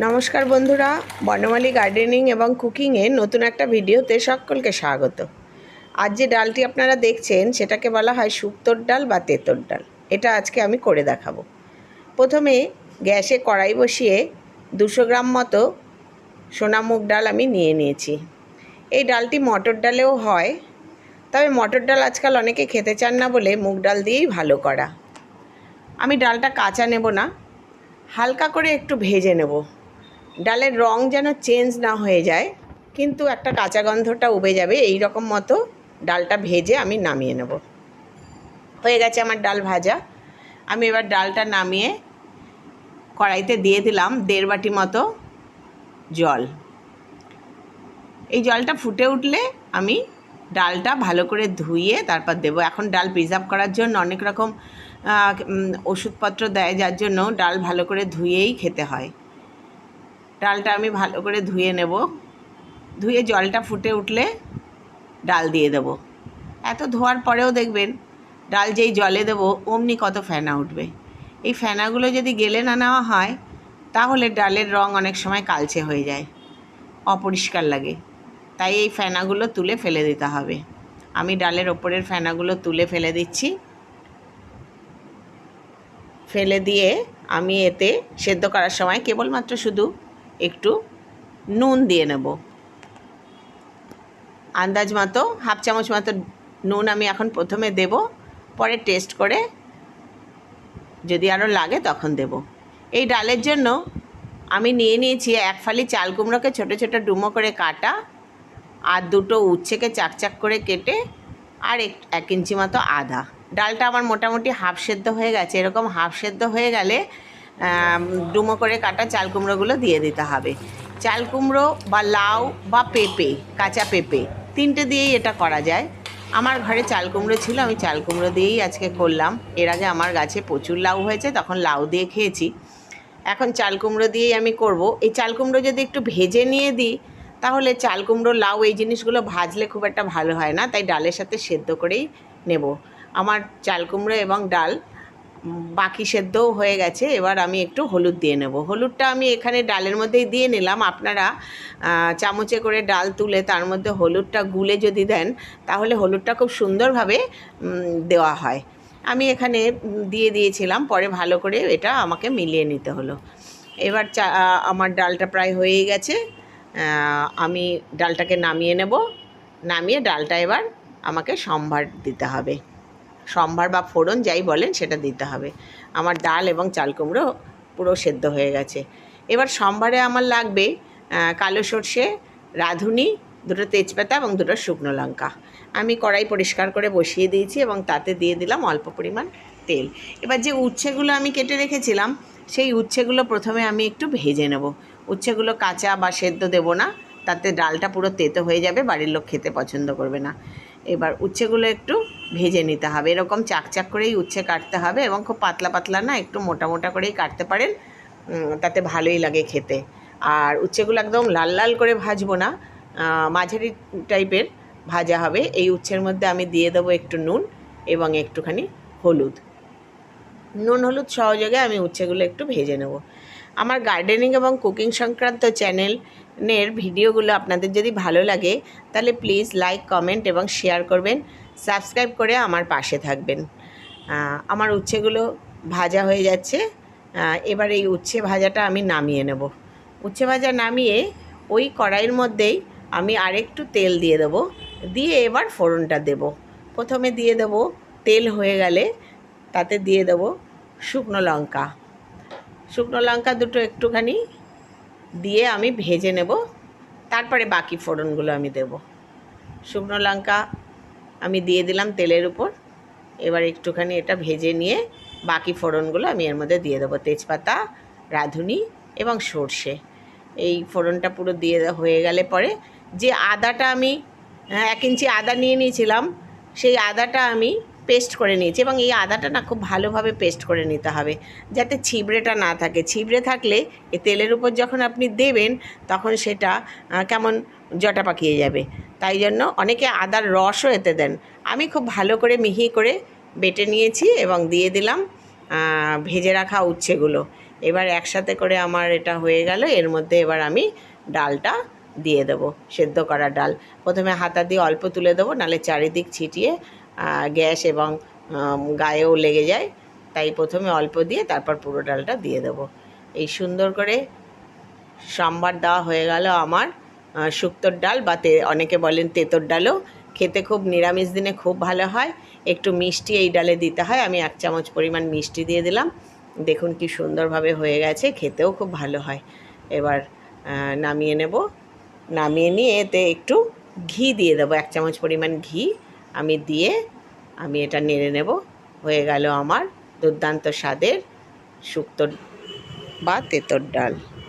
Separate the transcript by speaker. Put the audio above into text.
Speaker 1: নমস্কার বন্ধুরা, বনমালী গার্ডেনিং এবং কুকিংয়ে নতুন একটা ভিডিওতে সকলকে স্বাগত। আজ যে ডালটি আপনারা দেখছেন সেটাকে বলা হয় শুক্তোর ডাল বা তেঁতোর ডাল। এটা আজকে আমি করে দেখাবো। প্রথমে গ্যাসে কড়াই বসিয়ে 200 গ্রাম মতো সোনা মুগ ডাল আমি নিয়ে নিয়েছি। এই ডালটি মটর ডালেও হয়, তবে মটর ডাল আজকাল অনেকে খেতে চান না বলে মুগ ডাল দিয়েই ভালো করা। আমি ডালটা কাঁচা নেব না, হালকা করে একটু ভেজে নেব। ডালের রং যেন চেঞ্জ না হয়ে যায়, কিন্তু একটা কাঁচা গন্ধটা উবে যাবে, এই রকম মতো ডালটা ভেজে আমি নামিয়ে নেব। হয়ে গেছে আমার ডাল ভাজা। আমি এবার ডালটা নামিয়ে কড়াইতে দিয়ে দিলাম 1.5 বাটি মতো জল। এই জলটা ফুটে উঠলে আমি ডালটা ভালো করে ধুয়ে তারপর দেবো। এখন ডাল প্রিজার্ভ করার জন্য অনেক রকম ওষুধপত্র দেয়, যার জন্য ডাল ভালো করে ধুয়েই খেতে হয়। ডালটা আমি ভালো করে ধুয়ে নেব। ধুয়ে জলটা ফুটে উঠলে ডাল দিয়ে দেব। এত ধোয়ার পরেও দেখবেন ডাল যেই জলে দেবো অমনি কত ফেনা উঠবে। এই ফেনাগুলো যদি গেলে না নেওয়া হয় তাহলে ডালের রং অনেক সময় কালচে হয়ে যায়, অপরিষ্কার লাগে। তাই এই ফেনাগুলো তুলে ফেলে দিতে হবে। আমি ডালের ওপরের ফেনাগুলো তুলে ফেলে দিচ্ছি। ফেলে দিয়ে আমি এতে সেদ্ধ করার সময় কেবলমাত্র শুধু একটু নুন দিয়ে নেব। আন্দাজ মতো 1/2 চামচ মতো নুন আমি এখন প্রথমে দেব, পরে টেস্ট করে যদি আরও লাগে তখন দেব। এই ডালের জন্য আমি নিয়ে নিয়েছি 1 ফালি চাল কুমড়োকে ছোটো ছোটো ডুমো করে কাটা, আর 2টো উচ্ছেকে চাকচাক করে কেটে, আর 1 ইঞ্চি মতো আদা। ডালটা আমার মোটামুটি হাফ সেদ্ধ হয়ে গেছে। এরকম হাফ সেদ্ধ হয়ে গেলে ডুমো করে কাটা চাল কুমড়োগুলো দিয়ে দিতে হবে। চাল কুমড়ো বা লাউ বা পেঁপে, কাঁচা পেঁপে, 3টে দিয়েই এটা করা যায়। আমার ঘরে চাল কুমড়ো ছিল, আমি চাল কুমড়ো দিয়েই আজকে করলাম। এর আগে আমার গাছে প্রচুর লাউ হয়েছে, তখন লাউ দিয়ে খেয়েছি। এখন চাল কুমড়ো দিয়েই আমি করব। এই চাল কুমড়ো যদি একটু ভেজে নিয়ে দিই তাহলে চাল কুমড়ো, লাউ এই জিনিসগুলো ভাজলে খুব একটা ভালো হয় না, তাই ডালের সাথে সেদ্ধ করেই নেব। আমার চাল কুমড়ো এবং ডাল বাকি সেদ্ধও হয়ে গেছে। এবার আমি একটু হলুদ দিয়ে নেব। হলুদটা আমি এখানে ডালের মধ্যেই দিয়ে নিলাম। আপনারা চামচে করে ডাল তুলে তার মধ্যে হলুদটা গুলে যদি দেন তাহলে হলুদটা খুব সুন্দরভাবে দেওয়া হয়। আমি এখানে দিয়ে দিয়েছিলাম, পরে ভালো করে এটা আমাকে মিলিয়ে নিতে হলো। এবার আমার ডালটা প্রায় হয়েই গেছে। আমি ডালটাকে নামিয়ে নেব। নামিয়ে ডালটা এবার আমাকে সম্ভার দিতে হবে। সম্ভার বা ফোড়ন যাই বলেন সেটা দিতে হবে। আমার ডাল এবং চাল কুমড়ো পুরো সেদ্ধ হয়ে গেছে। এবার সম্ভারে আমার লাগবে কালো সর্ষে, রাঁধুনি, 2টো তেজপাতা এবং 2টো শুকনো লঙ্কা। আমি কড়াই পরিষ্কার করে বসিয়ে দিয়েছি এবং তাতে দিয়ে দিলাম অল্প পরিমাণ তেল। এবার যে উচ্ছেগুলো আমি কেটে রেখেছিলাম সেই উচ্ছেগুলো প্রথমে আমি একটু ভেজে নেব। উচ্ছেগুলো কাঁচা বা সেদ্ধ দেব না, তাতে ডালটা পুরো তেতো হয়ে যাবে, বাড়ির লোক খেতে পছন্দ করবে না। এবার উচ্ছেগুলো একটু ভেজে নিতে হবে। এরকম চাকচাক করেই উচ্ছে কাটতে হবে এবং খুব পাতলা পাতলা না, একটু মোটা মোটা করেই কাটতে পারেন, তাতে ভালোই লাগে খেতে। আর উচ্ছেগুলো একদম লাল লাল করে ভাজবো না, মাঝারি টাইপের ভাজা হবে। এই উচ্ছের মধ্যে আমি দিয়ে দেবো একটু নুন এবং একটুখানি হলুদ। নুন হলুদ সহযোগে আমি উচ্ছেগুলো একটু ভেজে নেব। আমার গার্ডেনিং এবং কুকিং সংক্রান্ত চ্যানেলের ভিডিওগুলো আপনাদের যদি ভালো লাগে তাহলে প্লিজ লাইক, কমেন্ট এবং শেয়ার করবেন। সাবস্ক্রাইব করে আমার পাশে থাকবেন। আমার উচ্ছেগুলো ভাজা হয়ে যাচ্ছে। এবার এই উচ্ছে ভাজাটা আমি নামিয়ে নেব। উচ্ছে ভাজা নামিয়ে ওই কড়াইয়ের মধ্যেই আমি আরেকটু তেল দিয়ে দেবো। দিয়ে এবার ফোড়নটা দেব। প্রথমে দিয়ে দেবো, তেল হয়ে গেলে তাতে দিয়ে দেবো শুকনো লঙ্কা। শুকনো লঙ্কা 2টো একটুখানি দিয়ে আমি ভেজে নেব, তারপরে বাকি ফোড়নগুলো আমি দেব। শুকনো লঙ্কা আমি দিয়ে দিলাম তেলের উপর। এবার একটুখানি এটা ভেজে নিয়ে বাকি ফোড়নগুলো আমি এর মধ্যে দিয়ে দেবো। তেজপাতা, রাঁধুনি এবং সর্ষে। এই ফোড়নটা পুরো দিয়ে হয়ে গেলে পরে যে আদাটা আমি 1 ইঞ্চি আদা নিয়ে নিয়েছিলাম, সেই আদাটা আমি পেস্ট করে নিয়েছি। এবং এই আদাটা না খুব ভালোভাবে পেস্ট করে নিতে হবে, যাতে ছিবড়েটা না থাকে। ছিবড়ে থাকলে এই তেলের উপর যখন আপনি দেবেন তখন সেটা কেমন জটা পাকিয়ে যাবে। তাই জন্য অনেকে আদার রসও এতে দেন। আমি খুব ভালো করে মিহি করে বেটে নিয়েছি এবং দিয়ে দিলাম ভেজে রাখা উচ্ছেগুলো। এবার একসাথে করে আমার এটা হয়ে গেল। এর মধ্যে এবার আমি ডালটা দিয়ে দেবো, সেদ্ধ করা ডাল। প্রথমে হাতা দিয়ে অল্প তুলে দেবো, নাহলে চারিদিক ছিটিয়ে গ্যাস এবং গায়েও লেগে যায়। তাই প্রথমে অল্প দিয়ে তারপর পুরো ডালটা দিয়ে দেবো। এই সুন্দর করে সম্বার দেওয়া হয়ে গেল আমার শুক্তোর ডাল, বা অনেকে বলেন তেঁতোর ডালও। খেতে খুব নিরামিষ দিনে খুব ভালো হয়। একটু মিষ্টি এই ডালে দিতে হয়। আমি 1 চামচ পরিমাণ মিষ্টি দিয়ে দিলাম। দেখুন কি সুন্দরভাবে হয়ে গেছে, খেতেও খুব ভালো হয়। এবার নামিয়ে নেব। নামিয়ে নিয়ে এতে একটু ঘি দিয়ে দেবো, 1 চামচ পরিমাণ ঘি আমি দিয়ে আমি এটা নেড়ে নেব। হয়ে গেল আমার দুর্দান্ত স্বাদের শুক্তো বা তেঁতোর ডাল।